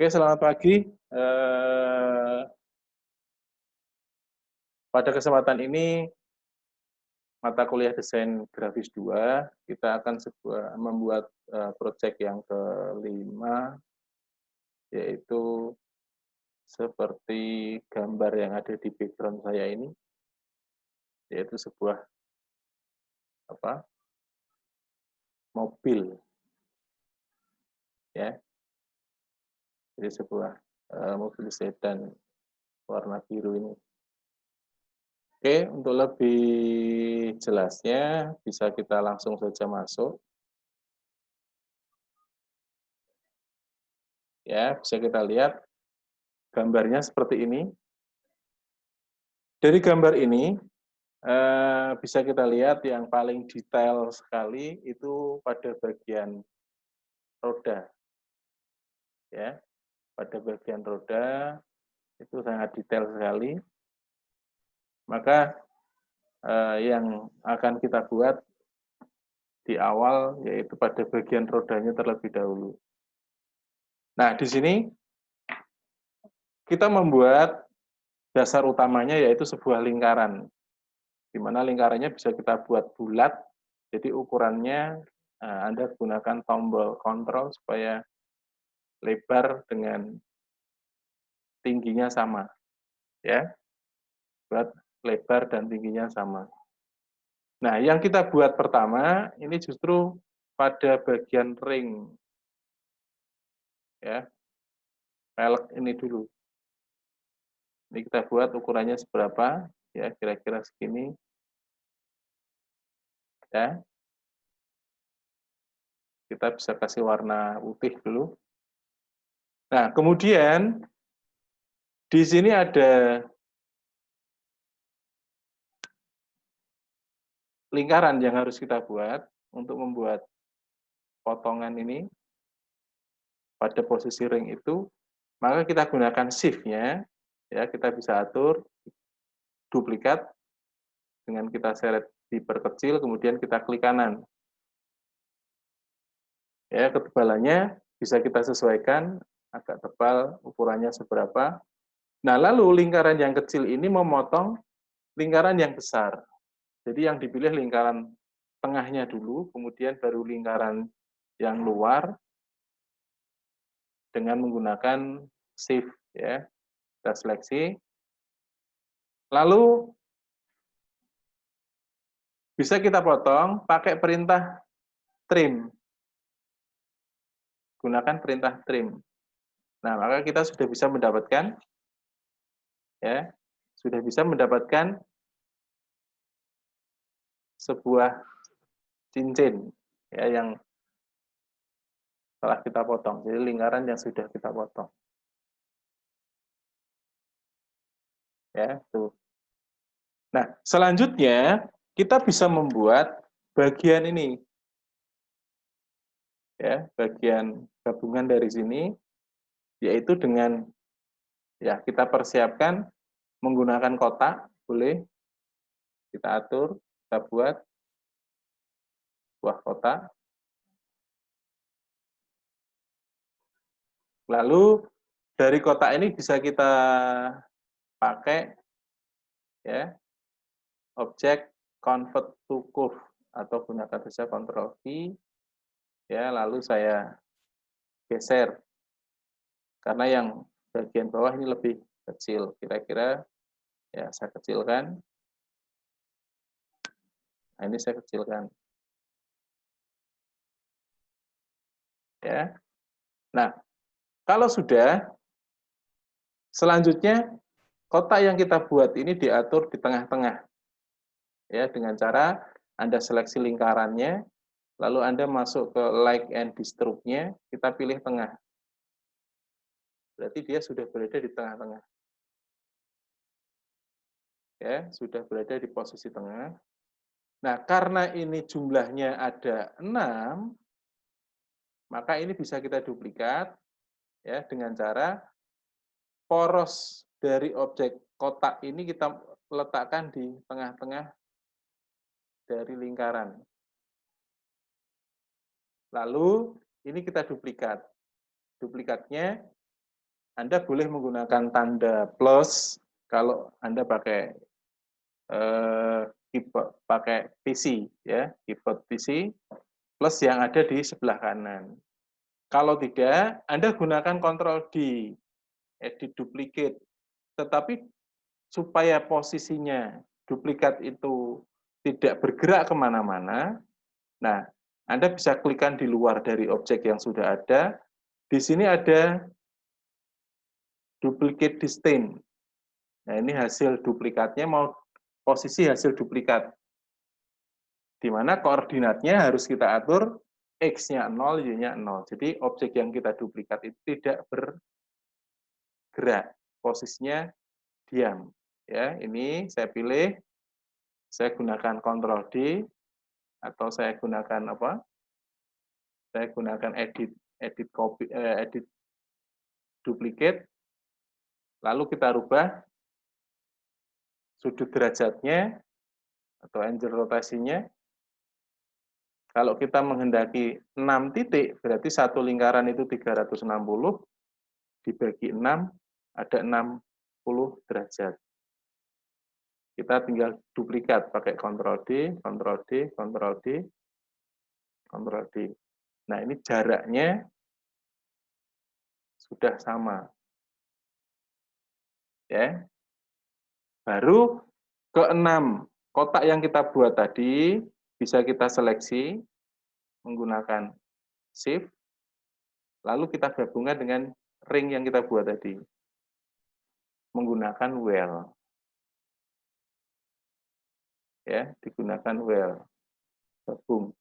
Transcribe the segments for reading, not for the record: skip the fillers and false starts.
Oke, selamat pagi. Pada kesempatan ini, mata kuliah desain grafis 2, kita akan membuat proyek yang kelima, yaitu seperti gambar yang ada di background saya ini, yaitu sebuah apa mobil, ya, jadi sebuah mobil sedan warna biru ini. Oke, untuk lebih jelasnya bisa kita langsung saja masuk. Ya, bisa kita lihat gambarnya seperti ini. Dari gambar ini bisa kita lihat yang paling detail sekali itu pada bagian roda, ya. Pada bagian roda itu sangat detail sekali. Maka yang akan kita buat di awal yaitu pada bagian rodanya terlebih dahulu. Nah, di sini kita membuat dasar utamanya yaitu sebuah lingkaran, di mana lingkarannya bisa kita buat bulat, jadi ukurannya Anda gunakan tombol kontrol supaya lebar dengan tingginya sama, ya, buat lebar dan tingginya sama. Nah, yang kita buat pertama ini justru pada bagian ring, ya, pelek ini dulu. Ini kita buat ukurannya seberapa, ya, kira-kira segini, ya. Kita bisa kasih warna putih dulu. Nah, kemudian di sini ada lingkaran yang harus kita buat untuk membuat potongan ini pada posisi ring itu, maka kita gunakan shift-nya, ya, kita bisa atur duplikat dengan kita seret diperkecil, kemudian kita klik kanan. Ya, ketebalannya bisa kita sesuaikan agak tebal, ukurannya seberapa. Nah, lalu lingkaran yang kecil ini memotong lingkaran yang besar. Jadi yang dipilih lingkaran tengahnya dulu, kemudian baru lingkaran yang luar dengan menggunakan shift, ya. Kita seleksi. Lalu bisa kita potong pakai perintah trim. Gunakan perintah trim. Nah, maka kita sudah bisa mendapatkan, ya, sudah bisa mendapatkan sebuah cincin, ya, yang telah kita potong. Jadi lingkaran yang sudah kita potong. Ya, tuh. Nah, selanjutnya kita bisa membuat bagian ini, ya, bagian gabungan dari sini, yaitu dengan, ya, kita persiapkan menggunakan kotak, boleh kita atur, kita buat buah kotak. Lalu dari kotak ini bisa kita pakai, ya, objek convert to curve atau gunakan saja Ctrl V, ya, lalu saya geser karena yang bagian bawah ini lebih kecil, kira-kira, ya, saya kecilkan. Nah, ini saya kecilkan, ya. Nah, kalau sudah, selanjutnya kotak yang kita buat ini diatur di tengah-tengah, ya, dengan cara Anda seleksi lingkarannya, lalu Anda masuk ke like and distribute-nya, kita pilih tengah. Berarti dia sudah berada di tengah-tengah. Ya, sudah berada di posisi tengah. Nah, karena ini jumlahnya ada 6, maka ini bisa kita duplikat, ya, dengan cara poros dari objek kotak ini kita letakkan di tengah-tengah dari lingkaran. Lalu ini kita duplikat. Duplikatnya Anda boleh menggunakan tanda plus kalau Anda pakai keyboard, pakai PC, ya, keyboard PC, plus yang ada di sebelah kanan. Kalau tidak, Anda gunakan Ctrl D, edit duplicate. Tetapi supaya posisinya duplikat itu tidak bergerak kemana-mana, nah, Anda bisa klikkan di luar dari objek yang sudah ada. Di sini ada duplicate distinct. Nah, ini hasil duplikatnya, mau posisi hasil duplikat. Di mana koordinatnya harus kita atur, X-nya 0, Y-nya 0. Jadi objek yang kita duplikat itu tidak bergerak, posisinya diam. Ya, ini saya pilih, saya gunakan Ctrl D, atau saya gunakan apa? Saya gunakan edit copy, edit duplicate, lalu kita rubah sudut derajatnya atau angle rotasinya. Kalau kita menghendaki 6 titik, berarti satu lingkaran itu 360, dibagi 6, ada 60 derajat. Kita tinggal duplikat pakai Ctrl D, Ctrl D, Ctrl D, Ctrl D. Nah, ini jaraknya sudah sama. Ya. Baru ke-6 kotak yang kita buat tadi bisa kita seleksi menggunakan shift, lalu kita gabungkan dengan ring yang kita buat tadi menggunakan well. Ya, digunakan well. Gabung.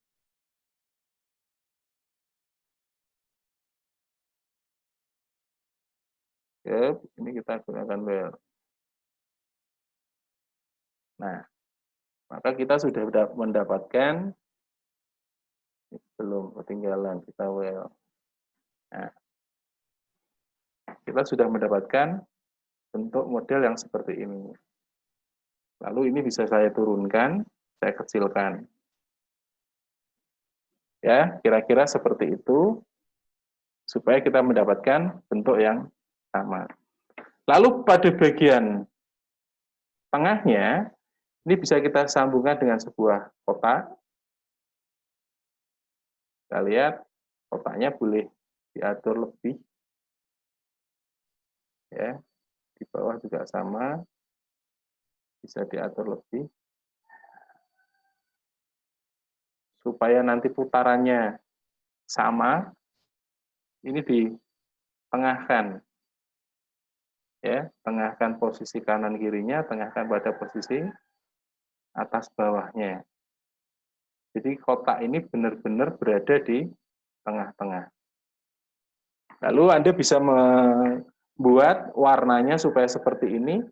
Ya, ini kita gunakan well. Nah, maka kita sudah mendapatkan, belum ketinggalan, kita well. Nah, kita sudah mendapatkan bentuk model yang seperti ini. Lalu ini bisa saya turunkan, saya kecilkan. Ya, kira-kira seperti itu, supaya kita mendapatkan bentuk yang sama. Lalu pada bagian tengahnya, ini bisa kita sambungkan dengan sebuah kotak. Kita lihat, kotaknya boleh diatur lebih. Ya, di bawah juga sama, bisa diatur lebih. Supaya nanti putarannya sama, ini ditengahkan. Ya, tengahkan posisi kanan kirinya, tengahkan pada posisi atas bawahnya. Jadi kotak ini benar-benar berada di tengah-tengah. Lalu Anda bisa membuat warnanya supaya seperti ini.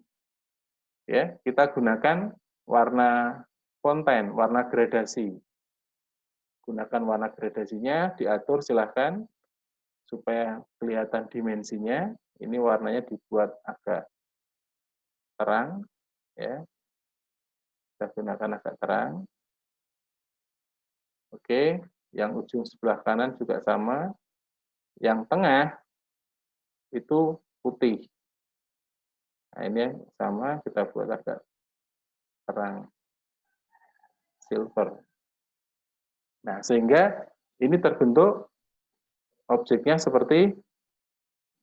Ya, kita gunakan warna konten, warna gradasi. Gunakan warna gradasinya, diatur silahkan supaya kelihatan dimensinya. Ini warnanya dibuat agak terang, ya. Kita gunakan agak terang. Oke, yang ujung sebelah kanan juga sama. Yang tengah itu putih. Nah, ini sama, kita buat agak terang, silver. Nah, sehingga ini terbentuk objeknya seperti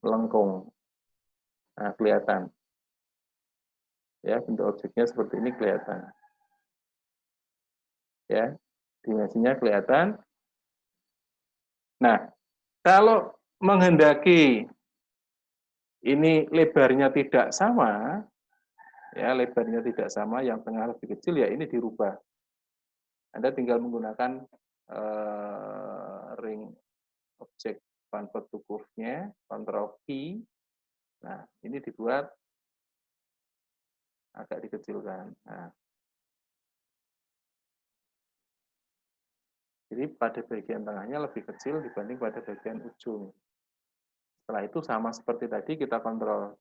melengkung. Nah, kelihatan. Ya, bentuk objeknya seperti ini kelihatan. Ya, dimensinya kelihatan. Nah, kalau menghendaki ini lebarnya tidak sama, ya, lebarnya tidak sama, yang tengah lebih kecil, ya ini dirubah. Anda tinggal menggunakan ring objek convert to curve-nya, Ctrl P. Nah, ini dibuat agak dikecilkan. Nah, jadi pada bagian tengahnya lebih kecil dibanding pada bagian ujung. Setelah itu sama seperti tadi, kita Ctrl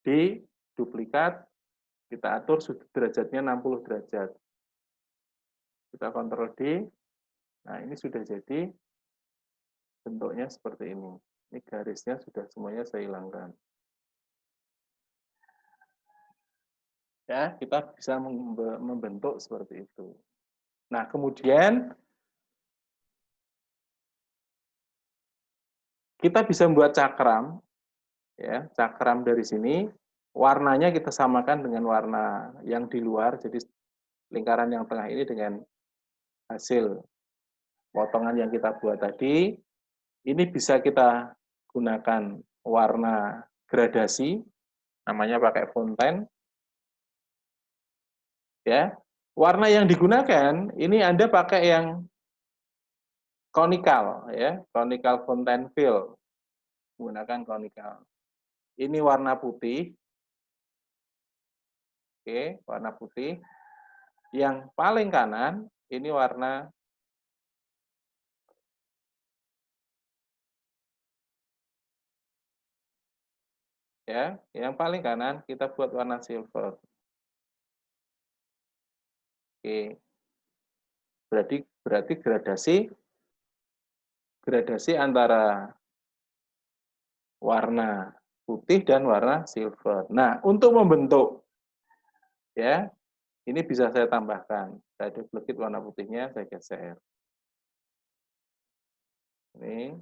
D, duplikat, kita atur sudut derajatnya 60 derajat. Kita Ctrl D, nah ini sudah jadi bentuknya seperti ini. Ini garisnya sudah semuanya saya hilangkan. Ya, kita bisa membentuk seperti itu. Nah, kemudian kita bisa membuat cakram, ya, cakram dari sini, warnanya kita samakan dengan warna yang di luar, jadi lingkaran yang tengah ini dengan hasil potongan yang kita buat tadi, ini bisa kita gunakan warna gradasi, namanya pakai fonten, ya. Warna yang digunakan, ini Anda pakai yang konikal, ya, konikal fonten fill, menggunakan konikal. Ini warna putih, oke, warna putih. Yang paling kanan, ini warna ya, yang paling kanan kita buat warna silver. Oke. Berarti gradasi antara warna putih dan warna silver. Nah, untuk membentuk ya, ini bisa saya tambahkan. Saya duplicate warna putihnya, saya geser. Ini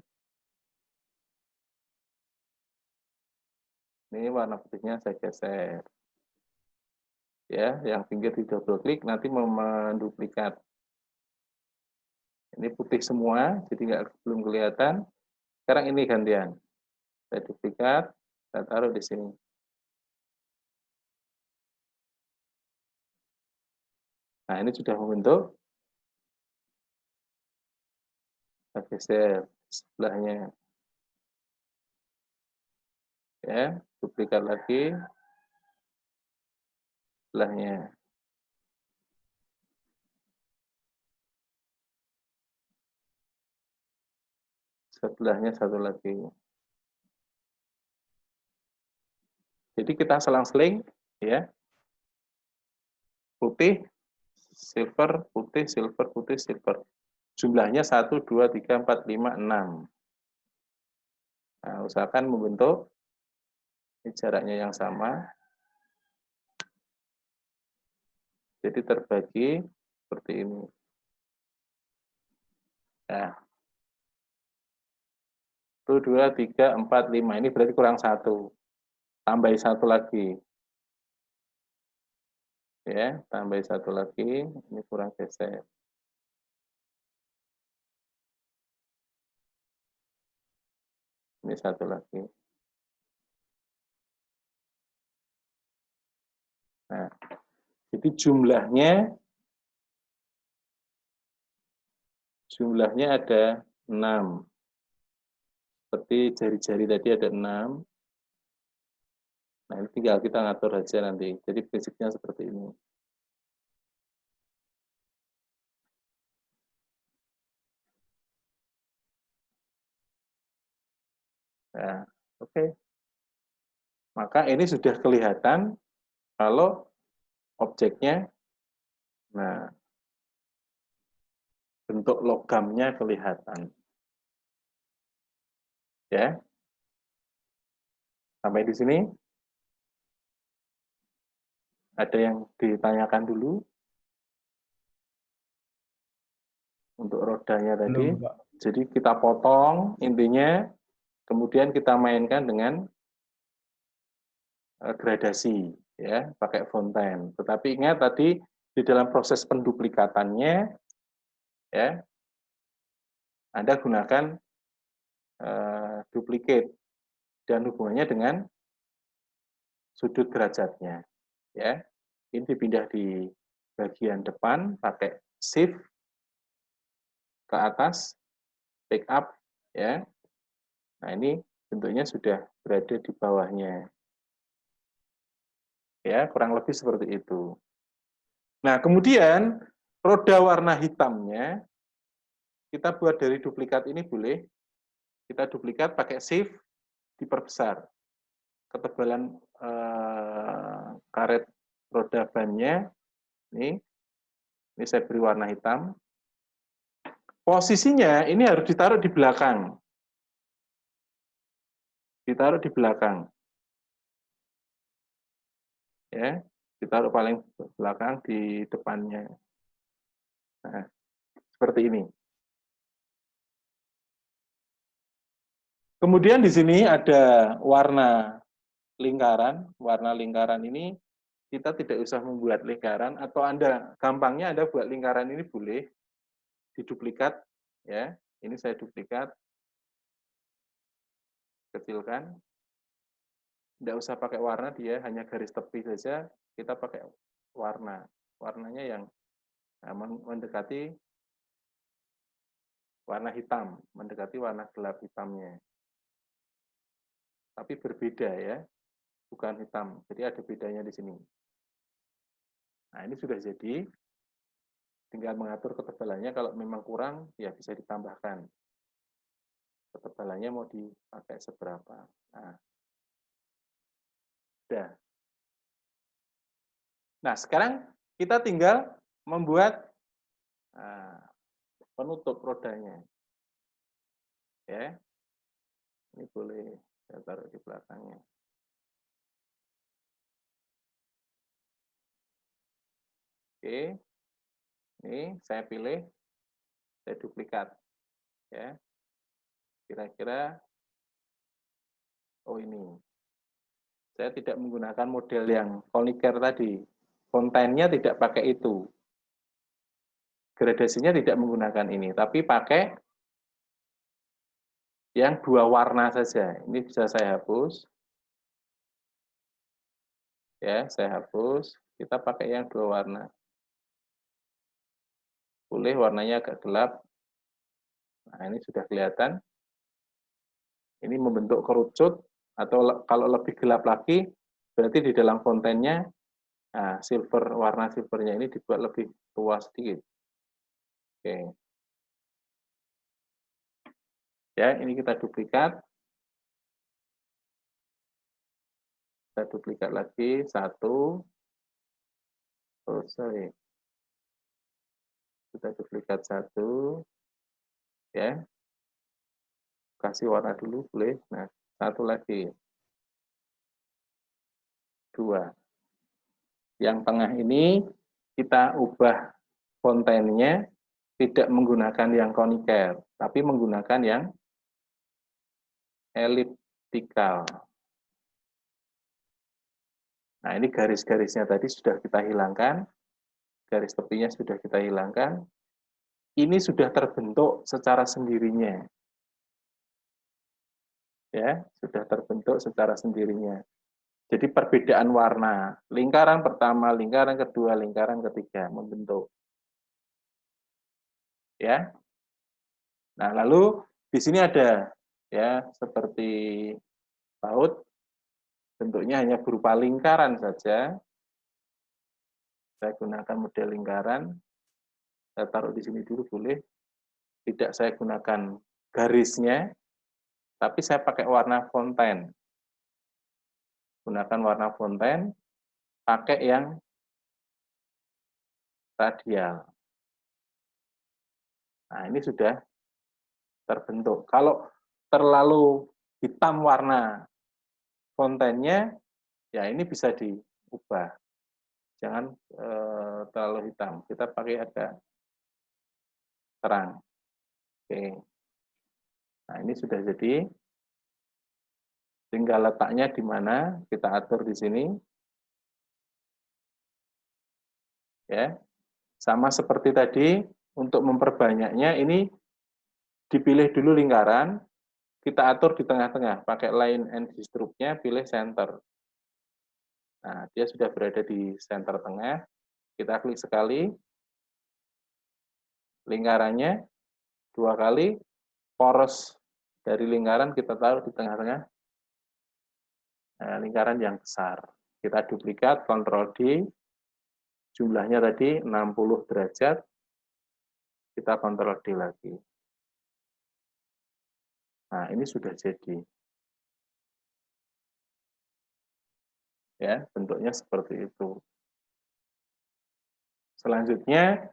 warna putihnya saya geser. Ya, yang pinggir di double klik nanti menduplikat. Ini putih semua, jadi belum kelihatan. Sekarang ini gantian. Saya duplikat, saya taruh di sini. Nah, ini sudah membentuk. Saya geser sebelahnya. Ya, duplikat lagi sebelahnya. Sebelahnya satu lagi. Jadi kita selang-seling ya. Putih, silver, putih, silver, putih, silver. Jumlahnya 1, 2, 3, 4, 5, 6. Nah, usahakan membentuk ini jaraknya yang sama. Jadi terbagi seperti ini. Nah, 1, 2, 3, 4, 5. Ini berarti kurang 1. Tambah 1 lagi. Ya, tambah 1 lagi. Ini kurang geser. Ini 1 lagi. Nah, jadi jumlahnya ada 6. Seperti jari-jari tadi ada 6. Nah, ini tinggal kita ngatur aja nanti. Jadi basicnya seperti ini. Nah, oke. Maka ini sudah kelihatan kalau objeknya, nah, bentuk logamnya kelihatan. Ya, sampai di sini ada yang ditanyakan dulu untuk rodanya tadi. Belum, Pak. Jadi kita potong intinya, kemudian kita mainkan dengan gradasi, ya, pakai fonten. Tetapi ingat tadi di dalam proses penduplikatannya, ya, Anda gunakan duplicate dan hubungannya dengan sudut derajatnya, ya. Ini dipindah di bagian depan pakai shift ke atas, pick up, ya. Nah, ini bentuknya sudah berada di bawahnya. Ya, kurang lebih seperti itu. Nah, kemudian roda warna hitamnya kita buat dari duplikat ini boleh. Kita duplikat pakai shift, diperbesar. Ketebalan karet roda bannya ini saya beri warna hitam. Posisinya ini harus ditaruh di belakang. ditaruh di belakang. Ya, ditaruh paling belakang di depannya. Nah, seperti ini. Kemudian di sini ada warna lingkaran. Warna lingkaran ini kita tidak usah membuat lingkaran, atau Anda gampangnya Anda buat lingkaran ini boleh diduplikat, ya. Ini saya duplikat, kecilkan. Tidak usah pakai warna, dia hanya garis tepi saja. Kita pakai warna. Warnanya yang mendekati warna hitam, mendekati warna gelap hitamnya. Tapi berbeda ya, bukan hitam. Jadi ada bedanya di sini. Nah, ini sudah jadi. Tinggal mengatur ketebalannya, kalau memang kurang, ya bisa ditambahkan. Ketebalannya mau dipakai seberapa. Nah, sudah. Nah, sekarang kita tinggal membuat penutup rodanya. Ya, ini boleh saya taruh di belakangnya. Oke, ini saya pilih, saya duplikat. Ya, kira-kira, oh ini. Saya tidak menggunakan model yang koniker tadi. Kontennya tidak pakai itu. Gradasinya tidak menggunakan ini, tapi pakai yang dua warna saja. Ini bisa saya hapus. Ya, saya hapus. Kita pakai yang dua warna. Boleh warnanya agak gelap. Nah, ini sudah kelihatan. Ini membentuk kerucut, atau kalau lebih gelap lagi, berarti di dalam kontennya, nah, warna silvernya ini dibuat lebih tua sedikit. Oke. Ya, ini kita duplikat. Kita duplikat lagi, satu. Oh, sorry. Kita duplikat satu. Ya. Kasih warna dulu, boleh. Nah, satu lagi. Dua. Yang tengah ini kita ubah kontennya, tidak menggunakan yang koniker, tapi menggunakan yang eliptikal. Nah, ini garis-garisnya tadi sudah kita hilangkan, garis tepinya sudah kita hilangkan. Ini sudah terbentuk secara sendirinya. Ya, sudah terbentuk secara sendirinya. Jadi perbedaan warna, lingkaran pertama, lingkaran kedua, lingkaran ketiga membentuk. Ya. Nah, lalu di sini ada ya seperti baut, bentuknya hanya berupa lingkaran saja. Saya gunakan model lingkaran. Saya taruh di sini dulu boleh. Tidak saya gunakan garisnya, tapi saya pakai warna fonten. Gunakan warna fonten, pakai yang radial. Nah, ini sudah terbentuk. Kalau terlalu hitam warna fontennya, ya ini bisa diubah. Jangan terlalu hitam. Kita pakai agak terang. Oke. Nah, ini sudah jadi. Tinggal letaknya di mana, kita atur di sini. Ya. Sama seperti tadi, untuk memperbanyaknya ini dipilih dulu lingkaran, kita atur di tengah-tengah, pakai line and stroke-nya, pilih center. Nah, dia sudah berada di center tengah. Kita klik sekali, lingkarannya, dua kali, poros dari lingkaran kita taruh di tengah-tengah lingkaran yang besar. Kita duplikat, Ctrl D, jumlahnya tadi 60 derajat, kita Ctrl D lagi. Nah, ini sudah jadi. Ya, bentuknya seperti itu. Selanjutnya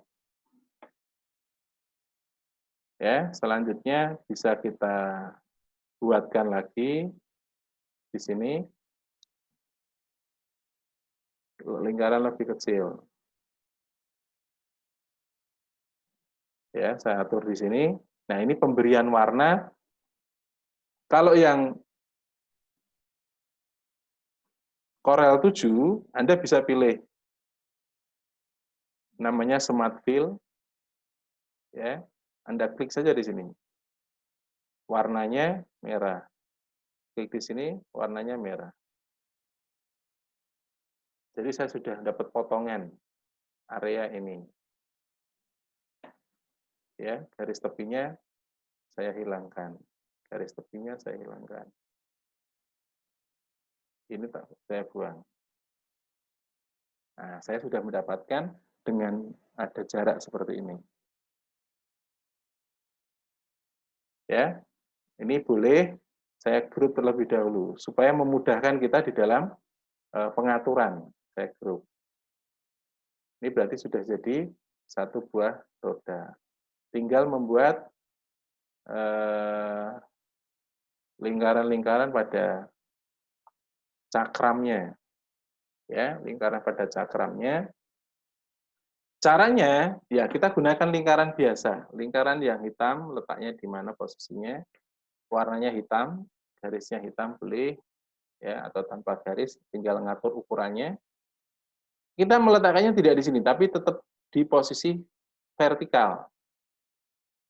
bisa kita buatkan lagi Di sini lingkaran lebih kecil. Ya, saya atur di sini. Nah, ini pemberian warna. Kalau yang Corel 7, Anda bisa pilih namanya Smart Fill. Ya, Anda klik saja di sini. Warnanya merah. Klik di sini, warnanya merah. Jadi saya sudah dapat potongan area ini. Ya, garis tepinya saya hilangkan. Garis tepinya saya hilangkan. Ini saya buang. Nah, saya sudah mendapatkan dengan ada jarak seperti ini. Ya, ini boleh saya grup terlebih dahulu supaya memudahkan kita di dalam pengaturan. Saya grup. Ini berarti sudah jadi satu buah roda. Tinggal membuat lingkaran-lingkaran pada cakramnya. Ya, lingkaran pada cakramnya. Caranya, ya kita gunakan lingkaran biasa. Lingkaran yang hitam, letaknya di mana posisinya. Warnanya hitam, garisnya hitam boleh, ya atau tanpa garis, tinggal ngatur ukurannya. Kita meletakkannya tidak di sini, tapi tetap di posisi vertikal.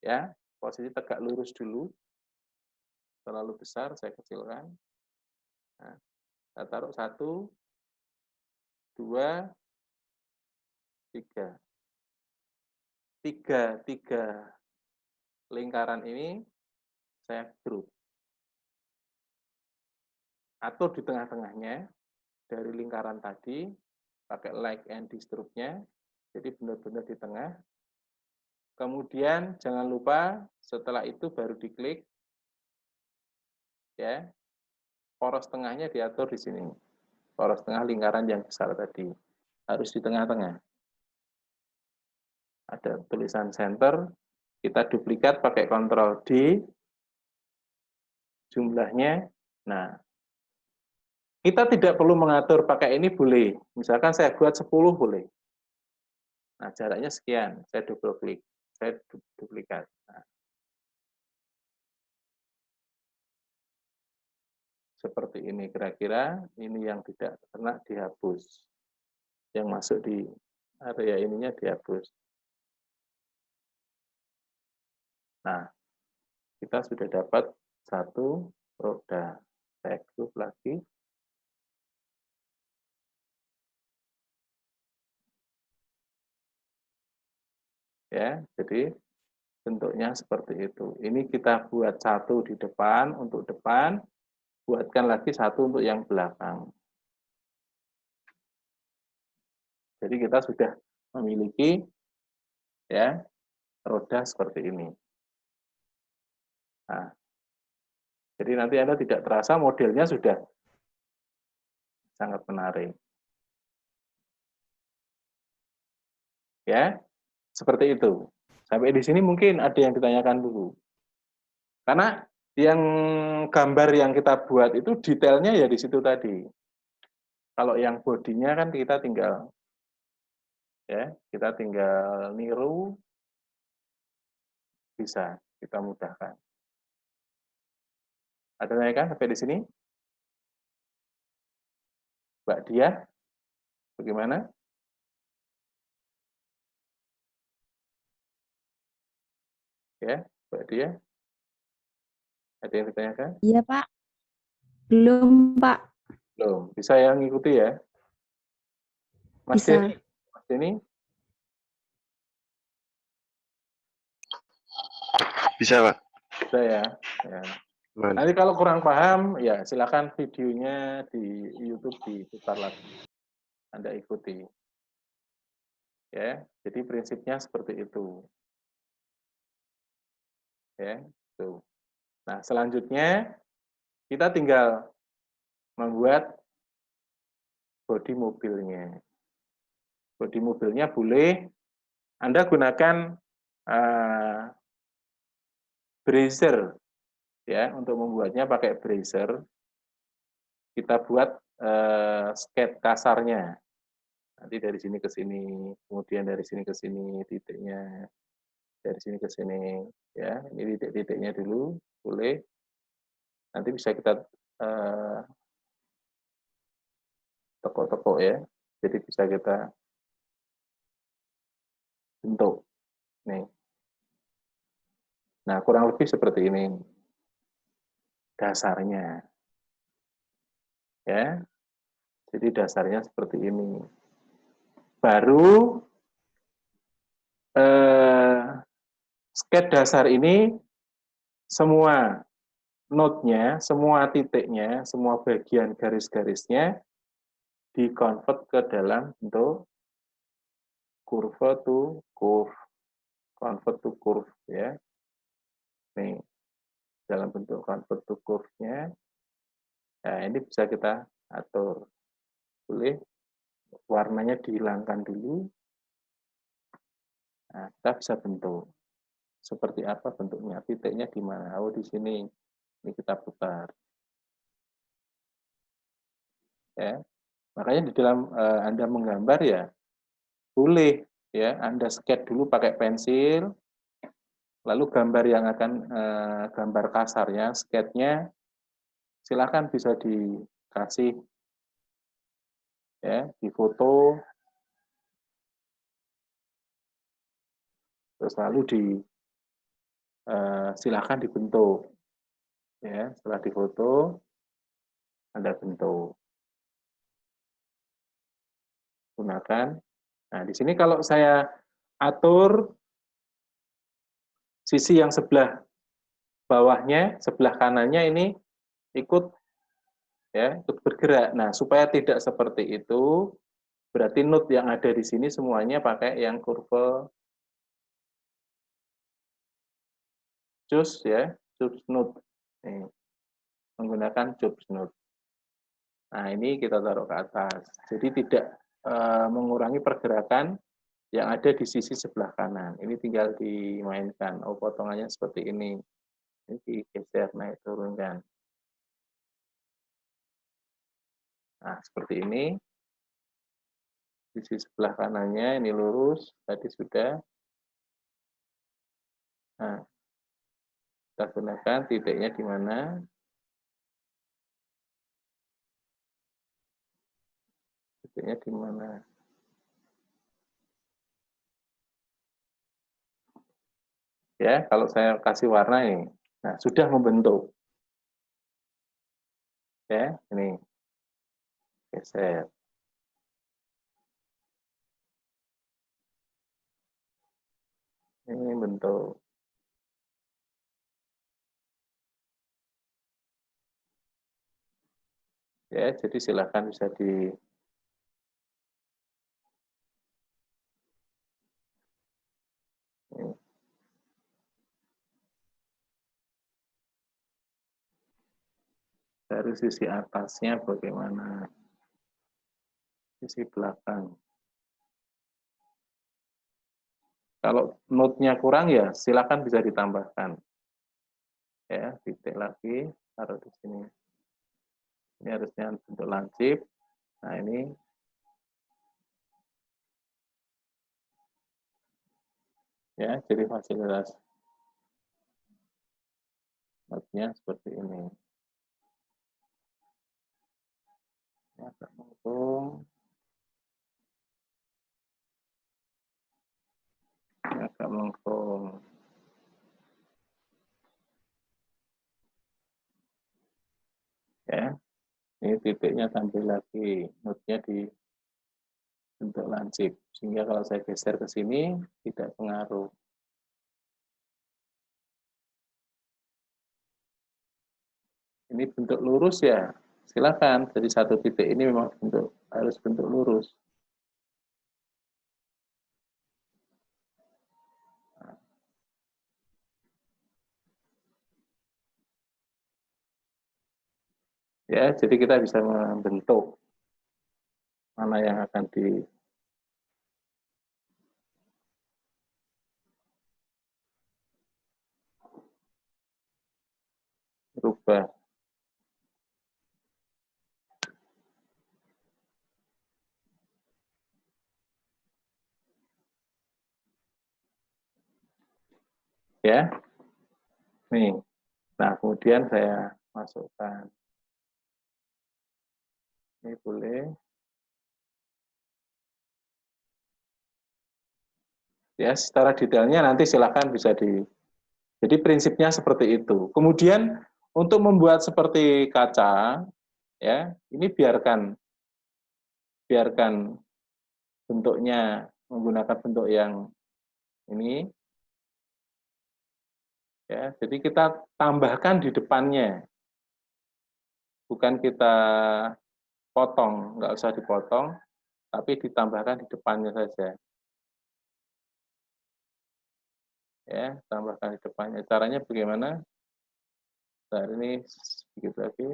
Ya, posisi tegak lurus dulu. Terlalu besar, saya kecilkan. Nah, saya taruh 1, 2, 3. Tiga lingkaran ini saya grup. Atur di tengah-tengahnya dari lingkaran tadi, pakai like and disturb-nya, jadi benar-benar di tengah. Kemudian jangan lupa setelah itu baru diklik, ya poros tengahnya diatur di sini. Poros tengah lingkaran yang besar tadi harus di tengah-tengah. Ada tulisan center, kita duplikat pakai Ctrl D, jumlahnya. Nah, kita tidak perlu mengatur pakai ini boleh. Misalkan saya buat 10 boleh. Nah, jaraknya sekian, saya double klik, saya duplikat. Nah, seperti ini kira-kira, ini yang tidak kena dihapus. Yang masuk di area ininya dihapus. Nah, kita sudah dapat satu roda. Saya grup lagi. Ya, jadi bentuknya seperti itu. Ini kita buat satu di depan untuk depan, buatkan lagi satu untuk yang belakang. Jadi kita sudah memiliki ya roda seperti ini. Nah, jadi nanti Anda tidak terasa modelnya sudah sangat menarik. Ya, seperti itu. Sampai di sini mungkin ada yang ditanyakan dulu. Karena yang gambar yang kita buat itu detailnya ya di situ tadi. Kalau yang bodinya kan kita tinggal niru, bisa kita mudahkan. Ada yang kan sampai di sini? Mbak Dia, bagaimana? Ya, Mbak Dia, ada yang ditanyakan? Iya, Pak. Belum, Pak. Belum, bisa yang ngikuti ya? Mas Bisa. Denny, Mas Denny? Bisa, Pak. Bisa ya. Ya. Man. Nanti kalau kurang paham, ya silakan videonya di YouTube diputar lagi. Anda ikuti. Ya, jadi prinsipnya seperti itu. Ya, tuh. Nah, selanjutnya kita tinggal membuat bodi mobilnya. Bodi mobilnya boleh Anda gunakan brazier ya untuk membuatnya pakai brazier. kita buat sketch kasarnya. Nanti dari sini ke sini, kemudian dari sini ke sini titiknya, dari sini ke sini, ya. Ini titik-titiknya dulu, boleh. Nanti bisa kita tekuk-tekuk ya. Jadi bisa kita bentuk. Nih. Nah, kurang lebih seperti ini dasarnya. Ya. Jadi dasarnya seperti ini. Baru sketch dasar ini semua node-nya, semua titiknya, semua bagian garis-garisnya di-convert ke dalam bentuk curve to curve, convert to curve ya. Nih, dalam bentuk convert to curve-nya. Nah, ini bisa kita atur. Boleh warnanya dihilangkan dulu. Nah, kita bisa bentuk. Seperti apa bentuknya? Titiknya di mana? Oh, di sini. Ini kita putar. Ya. Makanya di dalam Anda menggambar ya, boleh ya, Anda sketch dulu pakai pensil, lalu gambar yang akan gambar kasarnya, sketch-nya, silakan bisa dikasih ya, di foto, terus lalu silakan dibentuk ya. Setelah difoto, Anda bentuk, gunakan. Nah, di sini kalau saya atur sisi yang sebelah bawahnya, sebelah kanannya ini ikut ya, ikut bergerak. Nah, supaya tidak seperti itu, berarti node yang ada di sini semuanya pakai yang kurve choose ya, choose node. Nih, menggunakan choose node. Nah, ini kita taruh ke atas. Jadi tidak mengurangi pergerakan yang ada di sisi sebelah kanan. Ini tinggal dimainkan. Oh, potongannya seperti ini. Ini digeser, naik turunkan. Nah, seperti ini. Sisi sebelah kanannya ini lurus, tadi sudah. Nah, kita gunakan titiknya di mana. Titiknya di mana. Ya, kalau saya kasih warna ini, nah sudah membentuk. Ya, ini geser. Ini bentuk. Ya, jadi silakan bisa di ini. Dari sisi atasnya bagaimana, sisi belakang. Kalau node-nya kurang ya silakan bisa ditambahkan. Ya, titik lagi, taruh di sini. Ini harusnya bentuk lancip. Nah, ini ya, jadi fasilitas node-nya seperti ini. Ya, agak melengkung. Ya, agak melengkung. Ya, ini titiknya tampil lagi, node-nya di bentuk lancip. Sehingga kalau saya geser ke sini, tidak pengaruh. Ini bentuk lurus ya, silakan. Jadi satu titik ini memang harus bentuk lurus. Ya, jadi kita bisa membentuk mana yang akan dirubah. Ya. Nih. Nah, kemudian saya masukkan. Ini boleh. Ya, secara detailnya nanti silakan bisa di. Jadi prinsipnya seperti itu. Kemudian untuk membuat seperti kaca, ya, ini biarkan bentuknya menggunakan bentuk yang ini, ya. Jadi kita tambahkan di depannya, bukan kita potong, nggak usah dipotong, tapi ditambahkan di depannya saja. Ya, tambahkan di depannya. Caranya bagaimana? Nah, ini sedikit lagi.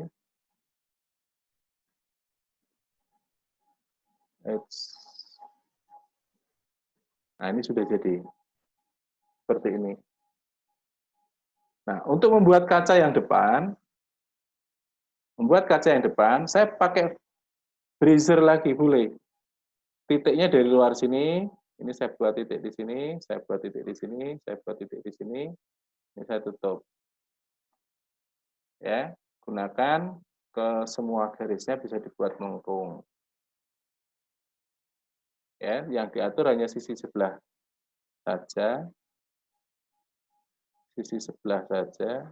Nah, ini sudah jadi seperti ini. Nah, untuk membuat kaca yang depan, saya pakai brazier lagi, boleh. Titiknya dari luar sini, ini saya buat titik di sini, saya buat titik di sini, saya buat titik di sini, ini saya tutup. Ya, gunakan ke semua garisnya bisa dibuat melengkung. Ya, yang diatur hanya sisi sebelah saja, sisi sebelah saja.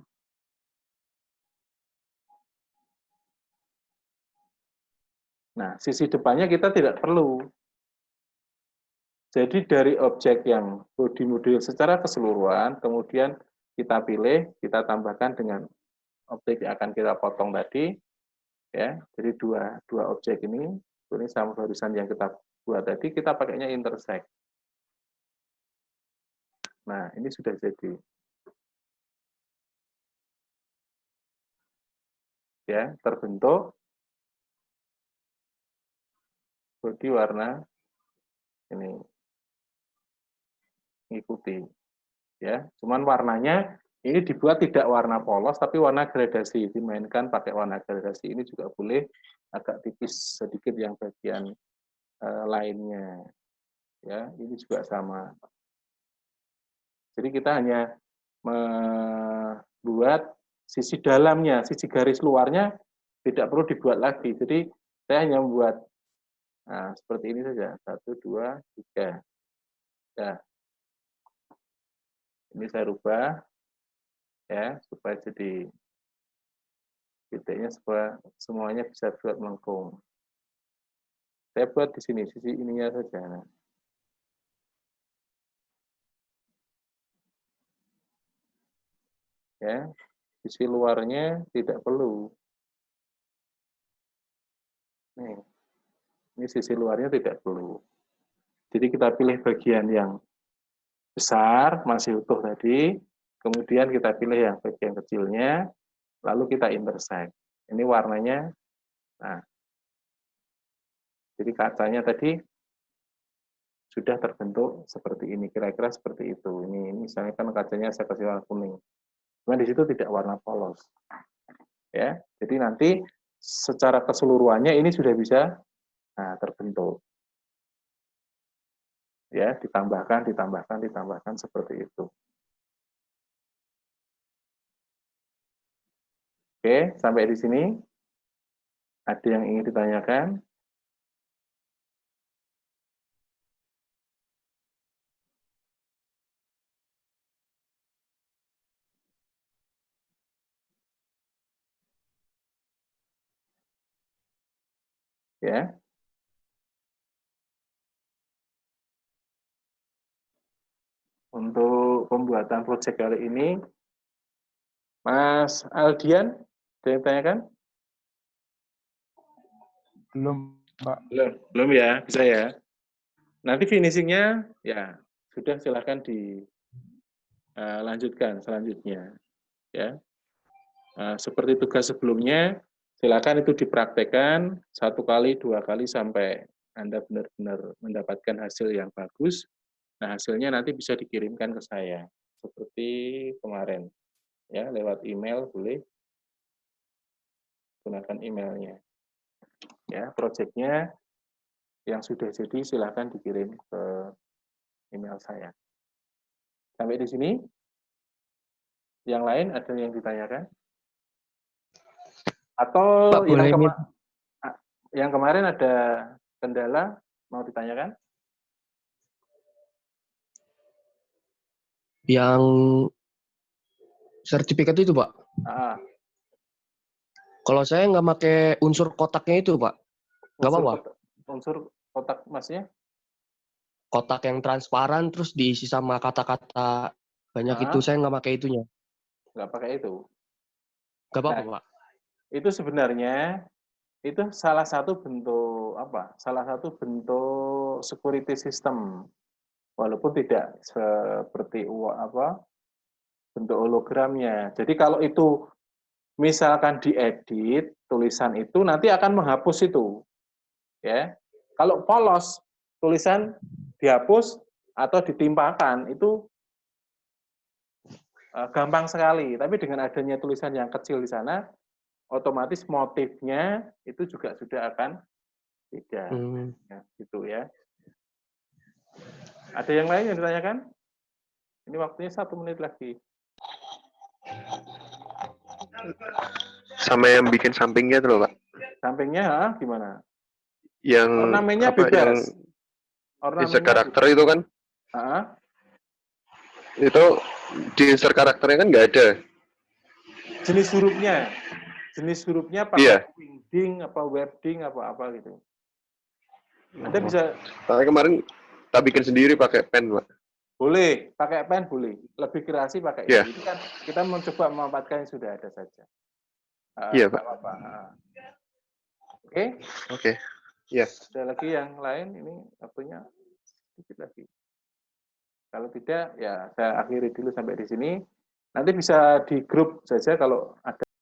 Nah, sisi depannya kita tidak perlu. Jadi dari objek yang body model secara keseluruhan, kemudian kita pilih, kita tambahkan dengan objek yang akan kita potong tadi, ya. Jadi dua objek ini sama barisan yang kita buat tadi, kita pakainya intersect. Nah, ini sudah jadi. Ya, terbentuk body warna ini mengikuti, ya. Cuman warnanya ini dibuat tidak warna polos tapi warna gradasi, dimainkan pakai warna gradasi. Ini juga boleh agak tipis sedikit yang bagian lainnya, ya. Ini juga sama. Jadi kita hanya membuat sisi dalamnya, sisi garis luarnya tidak perlu dibuat lagi. Jadi saya hanya membuat seperti ini saja, 1, 2, 3. Nah, ini saya rubah ya supaya jadi titiknya supaya semuanya bisa buat melengkung. Saya buat di sini sisi ininya saja. Nah. Ya, sisi luarnya tidak perlu. Nih, ini sisi luarnya tidak perlu. Jadi kita pilih bagian yang besar, masih utuh tadi, kemudian kita pilih yang bagian kecilnya, lalu kita intersect. Ini warnanya, nah, jadi kacanya tadi sudah terbentuk seperti ini, kira-kira seperti itu. Ini misalnya kan kacanya saya kasih warna kuning, cuma di situ tidak warna polos. Ya, jadi nanti secara keseluruhannya ini sudah bisa terbentuk. Ya, ditambahkan seperti itu. Oke, sampai di sini. Ada yang ingin ditanyakan? Ya. Untuk pembuatan proyek kali ini, Mas Aldian, ada yang ditanyakan? Belum, Pak. Belum ya, bisa ya. Nanti finishingnya, ya sudah silakan dilanjutkan selanjutnya. Ya, seperti tugas sebelumnya, silakan itu dipraktekkan 1 kali, 2 kali sampai Anda benar-benar mendapatkan hasil yang bagus. Nah, hasilnya nanti bisa dikirimkan ke saya, seperti kemarin. Ya, lewat email boleh, gunakan emailnya. Ya, proyeknya yang sudah jadi silakan dikirim ke email saya. Sampai di sini. Yang lain ada yang ditanyakan? Atau Pak, boleh yang kemarin ada kendala mau ditanyakan? yang sertifikat itu, Pak. Ah, Kalau saya nggak pakai unsur kotaknya itu, Pak. Nggak apa-apa. Unsur kotak masnya? Kotak yang transparan terus diisi sama kata-kata banyak itu, saya nggak pakai itunya. Nggak pakai itu. Nggak apa-apa, Pak. Itu sebenarnya itu salah satu bentuk apa? Salah satu bentuk security system. Walaupun tidak seperti bentuk hologramnya. Jadi kalau itu misalkan diedit tulisan itu nanti akan menghapus itu. Ya. Kalau polos tulisan dihapus atau ditimpakan itu gampang sekali. Tapi dengan adanya tulisan yang kecil di sana, otomatis motifnya itu juga sudah akan beda. Ya, gitu ya. Ada yang lain yang ditanyakan? Ini waktunya 1 menit lagi. Sama yang bikin sampingnya tuh loh, Pak. Sampingnya gimana? Yang Ornamennya apa, bebas. yang insert karakter itu kan? Itu di insert karakternya kan nggak ada. Jenis hurufnya pakai wingding, apa webding, apa gitu. Anda bisa. Saya kemarin tak bikin sendiri pakai pen, Pak. Boleh, pakai pen boleh. Lebih kreasi pakai Yeah. itu. Ini kan kita mencoba memanfaatkan yang sudah ada saja. Iya, Pak. Apa-apa. Oke. Oke. Iya. Ada lagi yang lain? Ini waktunya sedikit lagi. Kalau tidak, ya saya akhiri dulu sampai di sini. Nanti bisa di grup saja kalau ada